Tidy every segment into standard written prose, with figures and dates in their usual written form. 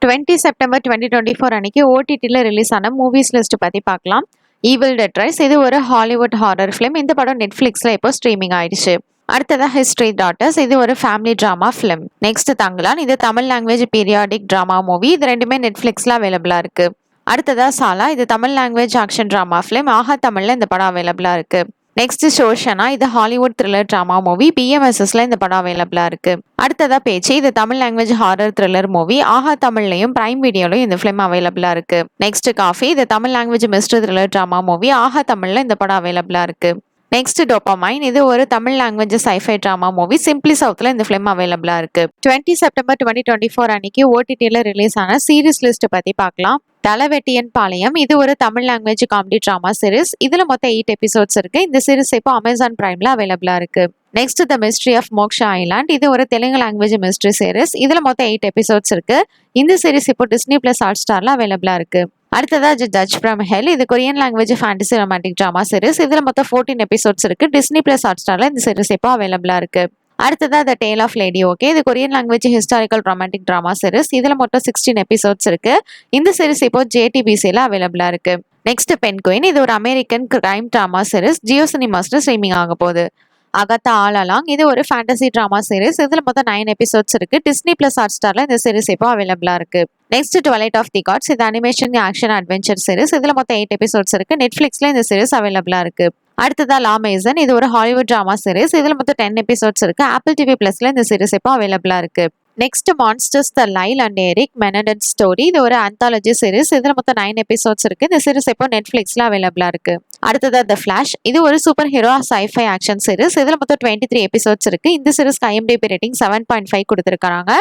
20 September 2024 அன்னைக்கு ஓடிடியில் release ஆன மூவிஸ் லிஸ்ட் பற்றி பார்க்கலாம். ஈவில் டெட் ரைஸ் இது ஒரு ஹாலிவுட் ஹாரர் ஃபிலிம். இந்த படம் நெட்ஃப்ளிக்ஸில் இப்போ ஸ்ட்ரீமிங் ஆயிடுச்சு. அடுத்ததாக ஹிஸ்டரி டாட்டர்ஸ் இது ஒரு family drama film. Next Thangalaan இது Tamil language periodic drama movie. இது ரெண்டுமே நெட்ஃப்ளிக்ஸில் அவைலபிளாக இருக்குது. அடுத்ததாக சாலா இது Tamil language action drama film. Aha தமிழில் இந்த படம் அவைலபிளாக இருக்குது. நெக்ஸ்ட் ஷோஷனா இது ஹாலிவுட் த்ரில்லர் ட்ராமா மூவி. பிஎம்எஸ்எஸ்ல இந்த படம் அவைலபிளா இருக்கு. அடுத்ததா பேச்சு இது Tamil language horror thriller movie. Aha தமிழ்லையும் பிரைம் வீடியோலையும் இந்த ஃபிலிம் அவைலபிளா இருக்கு. நெக்ஸ்ட் காஃபி இது Tamil language mister thriller drama movie. Aha தமிழ்ல இந்த படம் அவைலபிளா இருக்கு. நெக்ஸ்ட் டோபாமைன் இது ஒரு Tamil language sci fi drama movie. Simply சவுத்ல இந்த ஃபிலிம் அவைலபிளா இருக்கு. 20 செப்டம்பர் 2024 அன்னைக்கு ஓடிடியில் ரிலீஸ் ஆன சீரிஸ் லிஸ்ட் பத்தி பார்க்கலாம். தலவெட்டியன் பாளையம் இது ஒரு Tamil language comedy drama series. இதுல மொத்தம் 8 எபிசோட்ஸ் இருக்கு. இந்த சீரிஸ் இப்போ அமேசான் பிரைம்ல அவைலபிளா இருக்கு. Next the mystery of Moksha island இது ஒரு தெலுங்கு லாங்குவேஜ் மிஸ்ட்ரி சீரிஸ். இதுல மொத்தம் 8 எபிசோட்ஸ் இருக்கு. இந்த சீரிஸ் இப்போ டிஸ்னி பிளஸ் ஹாட் ஸ்டார்ல அவைலபிளா இருக்கு. அடுத்ததா ஜட்ஜ் ஃப்ரம் ஹெல் இது Korean language fantasy romantic drama series. இதுல மொத்தம் 14 எபிசோட்ஸ் இருக்கு. டிஸ்னி பிளஸ் ஹாட் ஸ்டார்ல இந்த சீரிஸ் இப்போ அவைலபிளா இருக்கு. அடுத்ததா the tale of lady okay இது Korean language historical romantic drama series. இதுல மொத்தம் 16 எபிசோட்ஸ் இருக்கு. இந்த சீரிஸ் இப்போ JTBCல அவைலபிளா இருக்கு. நெக்ஸ்ட் பென்குயின் இது ஒரு American crime drama series. Jio சினிமாஸ்ல ஸ்ட்ரீமிங் ஆக போகுது. அகத்தா ஆல் அலாங் இது ஒரு ஃபேண்டசி ட்ராமா சீரிஸ். இதுல மொத்தம் 9 எபிசோட்ஸ் இருக்கு. டிஸ்னி பிளஸ் ஹாட் ஸ்டார்ல இந்த சீரிஸ் இப்போ அவைலபிளா இருக்கு. Next twilight of the God's இது அனிமேஷன் ஆக்ஷன் அட்வென்ச்சர் சீரிஸ். இதுல மொத்தம் 8 எபிசோட்ஸ் இருக்கு. நெட்ஃபிளிக்ஸ்ல இந்த சீரிஸ் அவைலபிளா இருக்கு. அடுத்ததா லா மேசன் இது ஒரு ஹாலிவுட் ட்ராமா சீரிஸ். இதுல மொத்தம் 10 எபிசோட்ஸ் இருக்கு. ஆப்பிள் டிவி பிளஸ்ல இந்த சீரிஸ் இப்போ அவைலபிளா இருக்கு. Next monsters the Lyle and Erik Menendez story இது ஒரு ஆந்தாலஜி சீரிஸ். இதுல மொத்தம் 9 எபிசோட்ஸ் இருக்கு. இந்த சீரிஸ் இப்போ நெட்ஃபிளிக்ஸ்ல அவைலபிளா இருக்கு. அடுத்ததா த ஃபிளாஷ் இது ஒரு super hero scifi action series. இதுல மொத்தம் 23 எபிசோட்ஸ் இருக்கு. இந்த சீரிஸ்க்கு IMDb ரேட்டிங் 7.5 கொடுத்துருக்காங்க.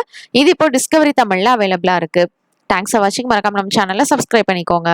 இது இப்போ டிஸ்கவரி தமிழ்ல அவைலபிளா இருக்கு. தேங்க்ஸ் ஃபார் வாட்சிங். மறக்காம நம்ம சேனலை சப்ஸ்கிரைப் பண்ணிக்கோங்க.